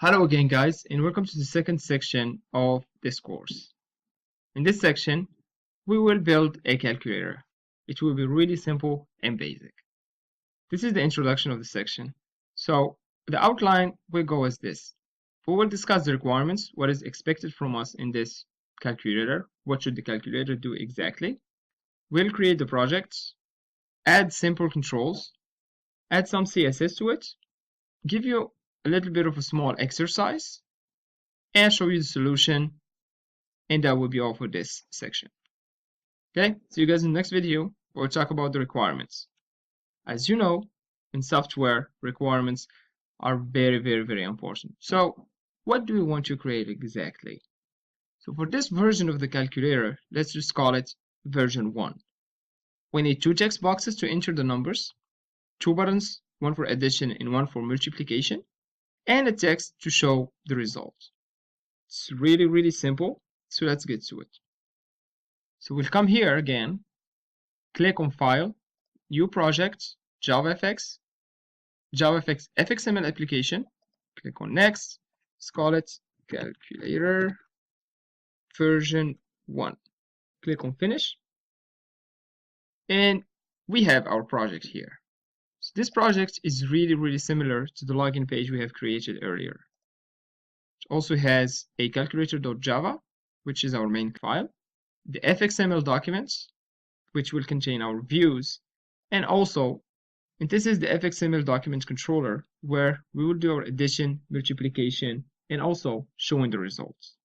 Hello again guys, and welcome to the second section of this course. In this section, we will build a calculator. It will be really simple and basic. This is the introduction of the section. So the outline will go as this. We will discuss the requirements, what is expected from us in this calculator, what should the calculator do exactly. We'll create the projects, add simple controls, add some CSS to it, give you a little bit of a small exercise, and show you the solution, and that will be all for this section. Okay, see you guys in the next video where we'll talk about the requirements. As you know, in software, requirements are very important. So what do we want to create exactly? So for this version of the calculator, let's just call it version 1. We need 2 text boxes to enter the numbers, 2 buttons, one for addition and one for multiplication, and a text to show the result. It's really simple, so let's get to it. So we'll come here again, click on File, New Project, JavaFX, JavaFX FXML application, click on Next, let's call it Calculator version 1. Click on Finish, and we have our project here. So this project is really similar to the login page we have created earlier. It also has a calculator.java, which is our main file, the FXML documents, which will contain our views, and this is the FXML document controller, where we will do our addition, multiplication, and also showing the results.